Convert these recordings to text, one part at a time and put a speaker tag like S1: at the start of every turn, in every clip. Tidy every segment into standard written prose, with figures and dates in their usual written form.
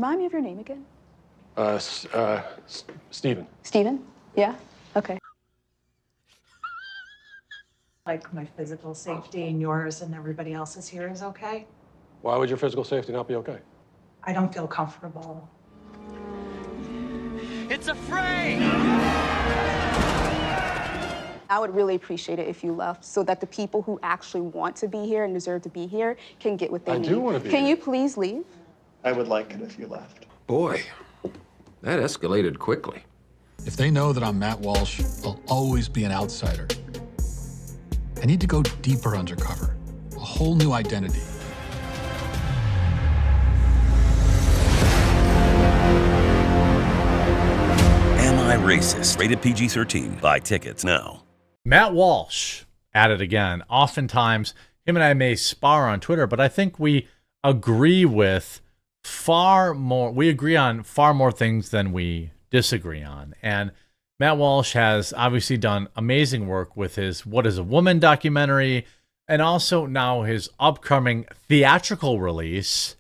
S1: Remind me of your name again.
S2: Stephen.
S1: Stephen? Yeah? Okay.
S3: Like my physical safety and yours and everybody else's here is okay?
S2: Why would your physical safety not be okay?
S3: I don't feel comfortable.
S4: It's a fray!
S1: I would really appreciate it if you left so that the people who actually want to be here and deserve to be here can get what they need.
S2: I do want to be
S1: Can
S2: here.
S1: you please leave?
S5: I would like it if you left.
S6: Boy, that escalated quickly.
S7: If they know that I'm Matt Walsh, I'll always be an outsider. I need to go deeper undercover, a whole new identity.
S8: Am I Racist? Rated PG-13. Buy tickets now.
S9: Matt Walsh at it again. Oftentimes, him and I may spar on Twitter, but I think we agree with far more. We agree on far more things than we disagree on. And Matt Walsh has obviously done amazing work with his What is a Woman documentary, and also now his upcoming theatrical release,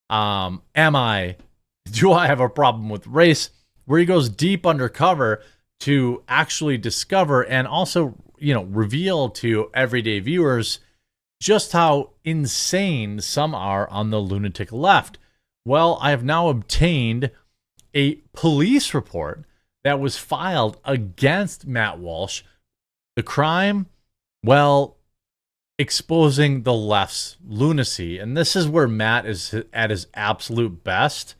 S9: Do I Have a Problem with Race?, where he goes deep undercover to actually discover and also, reveal to everyday viewers just how insane some are on the lunatic left. Well, I have now obtained a police report that was filed against Matt Walsh. The crime, well, exposing the left's lunacy. And this is where Matt is at his absolute best.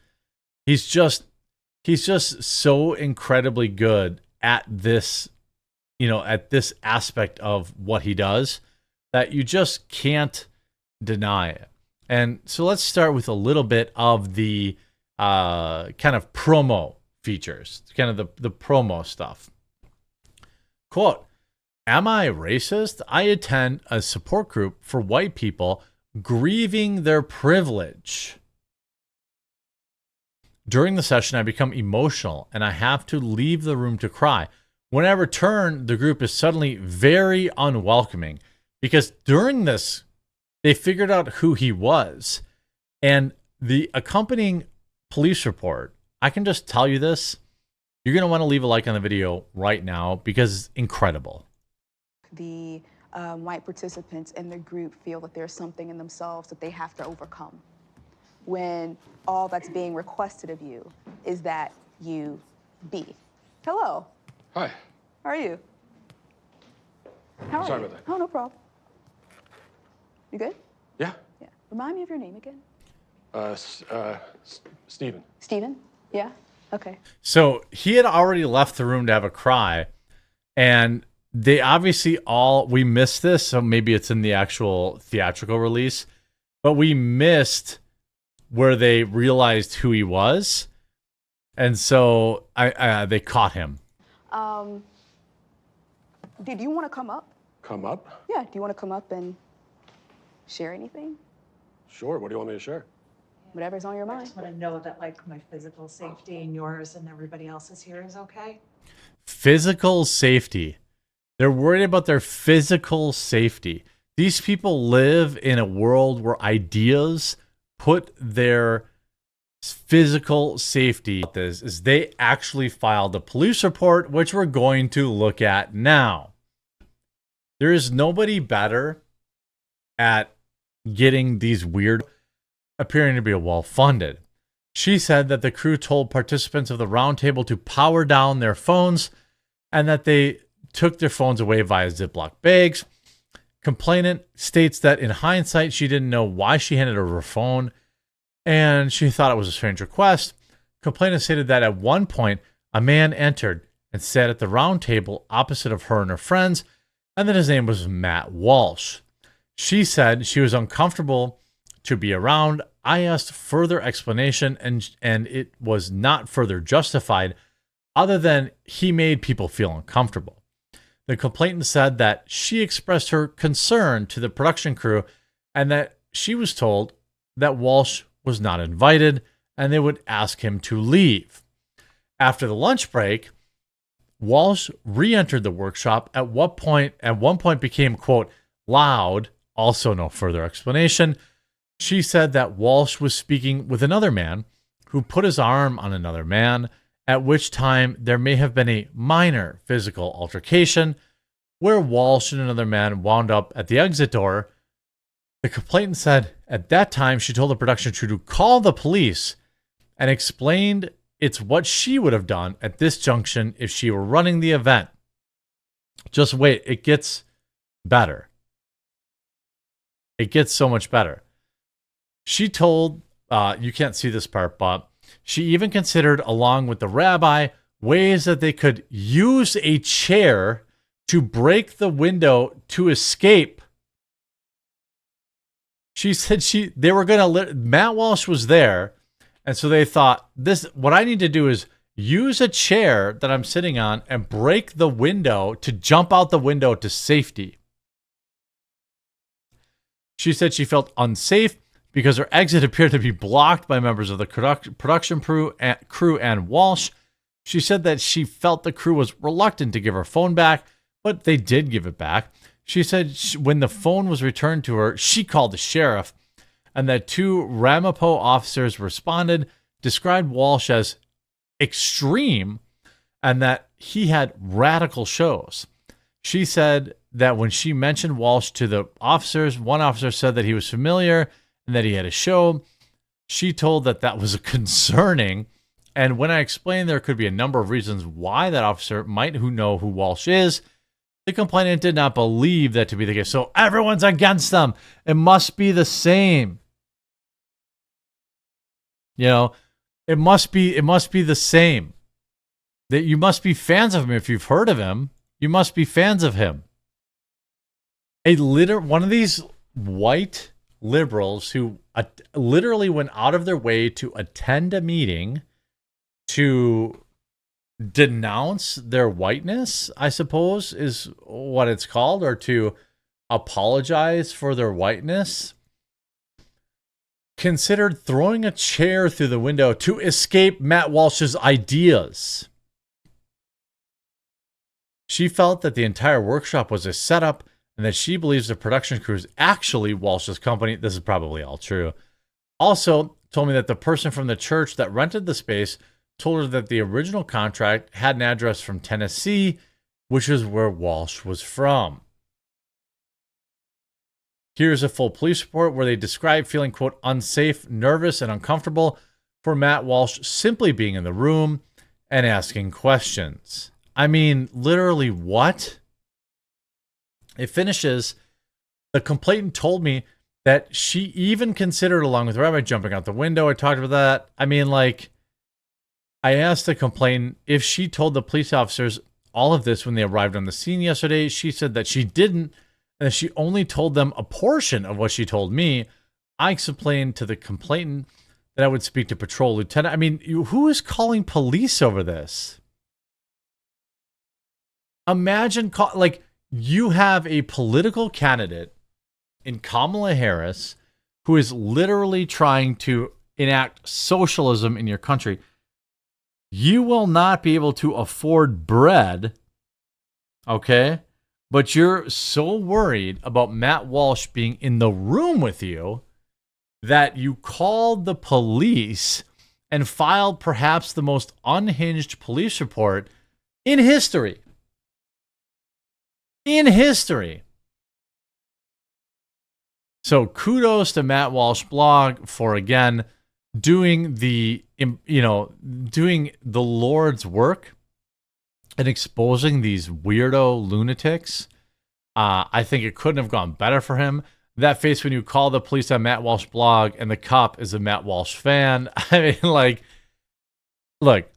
S9: He's just so incredibly good at this, at this aspect of what he does that you just can't deny it. And so let's start with a little bit of the kind of promo features, kind of the promo stuff. Quote, "Am I racist? I attend a support group for white people grieving their privilege. During the session, I become emotional and I have to leave the room to cry. When I return, the group is suddenly very unwelcoming because during this, they figured out who he was. And the accompanying police report, I can just tell you this, you're going to want to leave a like on the video right now because it's incredible."
S1: The white participants in the group feel that there's something in themselves that they have to overcome, when all that's being requested of you is that you be. Hello.
S2: Hi.
S1: How are you? How are
S2: Sorry
S1: you?
S2: about that.
S1: Oh, no problem. You good?
S2: Yeah.
S1: Yeah. Remind me of your name again.
S2: Stephen.
S1: Stephen? Yeah? Okay.
S9: So he had already left the room to have a cry, and they obviously we missed this, so maybe it's in the actual theatrical release, but we missed where they realized who he was, and so they caught him.
S1: Did you want to come up?
S2: Come up?
S1: Yeah, do you want to come up and share anything?
S2: Sure. What do you want me to share?
S1: Whatever's on your
S3: I
S1: mind.
S3: just want to know that like my physical safety and yours and everybody else's here is okay?
S9: Physical safety. They're worried about their physical safety. These people live in a world where ideas put their physical safety. This is they actually filed a police report, which we're going to look at now. There is nobody better at getting these weird appearing to be well-funded. She said that the crew told participants of the roundtable to power down their phones and that they took their phones away via Ziploc bags. Complainant states that in hindsight, she didn't know why she handed her her phone and she thought it was a strange request. Complainant stated that at one point, a man entered and sat at the round table opposite of her and her friends, and that his name was Matt Walsh. She said she was uncomfortable to be around. I asked further explanation, and it was not further justified other than he made people feel uncomfortable. The complainant said that she expressed her concern to the production crew and that she was told that Walsh was not invited and they would ask him to leave. After the lunch break, Walsh re-entered the workshop at one point became, quote, loud, also no further explanation. She said that Walsh was speaking with another man who put his arm on another man, at which time there may have been a minor physical altercation where Walsh and another man wound up at the exit door. The complainant said at that time she told the production crew to call the police and explained it's what she would have done at this junction if she were running the event. Just wait, it gets better. It gets so much better. She told, you can't see this part, but she even considered, along with the rabbi, ways that they could use a chair to break the window to escape. She said they were going to, Matt Walsh was there, and so they thought, what I need to do is use a chair that I'm sitting on and break the window to jump out the window to safety. She said she felt unsafe because her exit appeared to be blocked by members of the production crew and Walsh. She said that she felt the crew was reluctant to give her phone back, but they did give it back. She said when the phone was returned to her, she called the sheriff, and that 2 Ramapo officers responded, described Walsh as extreme, and that he had radical shows. She said that when she mentioned Walsh to the officers, one officer said that he was familiar and that he had a show. She told that was concerning. And when I explained there could be a number of reasons why that officer might know who Walsh is, the complainant did not believe that to be the case. So everyone's against them. It must be the same. You know, it must be the same. That you must be fans of him. If you've heard of him, you must be fans of him. One of these white liberals who literally went out of their way to attend a meeting to denounce their whiteness, I suppose is what it's called, or to apologize for their whiteness, considered throwing a chair through the window to escape Matt Walsh's ideas. She felt that the entire workshop was a setup and that she believes the production crew is actually Walsh's company. This is probably all true. Also told me that the person from the church that rented the space told her that the original contract had an address from Tennessee, which is where Walsh was from. Here's a full police report where they describe feeling, quote, unsafe, nervous, and uncomfortable for Matt Walsh simply being in the room and asking questions. I mean, literally, what? It finishes, the complainant told me that she even considered, along with the rabbi, jumping out the window. I talked about that. I mean, like, I asked the complainant if she told the police officers all of this when they arrived on the scene yesterday. She said that she didn't, and that she only told them a portion of what she told me. I explained to the complainant that I would speak to patrol lieutenant. I mean, who is calling police over this? Imagine, you have a political candidate in Kamala Harris who is literally trying to enact socialism in your country. You will not be able to afford bread, okay? But you're so worried about Matt Walsh being in the room with you that you called the police and filed perhaps the most unhinged police report in history. In history. So kudos to Matt Walsh blog for, again, doing the Lord's work and exposing these weirdo lunatics. I think it couldn't have gone better for him. That face when you call the police on Matt Walsh blog and the cop is a Matt Walsh fan. I mean, like, look,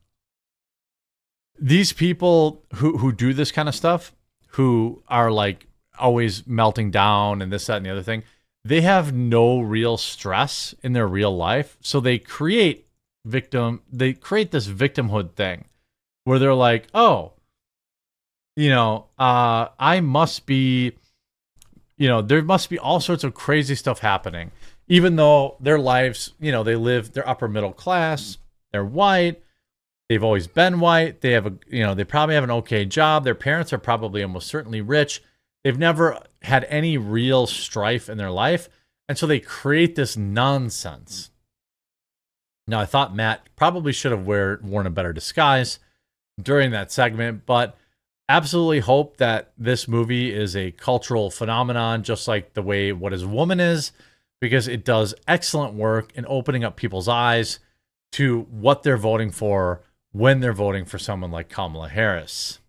S9: these people who do this kind of stuff, who are like always melting down and this, that, and the other thing, they have no real stress in their real life. So they create this victimhood thing where they're like, oh, I must be, there must be all sorts of crazy stuff happening, even though their lives, they're upper middle class, they're white, they've always been white, they have they probably have an okay job, their parents are probably almost certainly rich, they've never had any real strife in their life, and so they create this nonsense. Now, I thought Matt probably should have worn a better disguise during that segment, but absolutely hope that this movie is a cultural phenomenon, just like the way What Is a Woman is, because it does excellent work in opening up people's eyes to what they're voting for when they're voting for someone like Kamala Harris.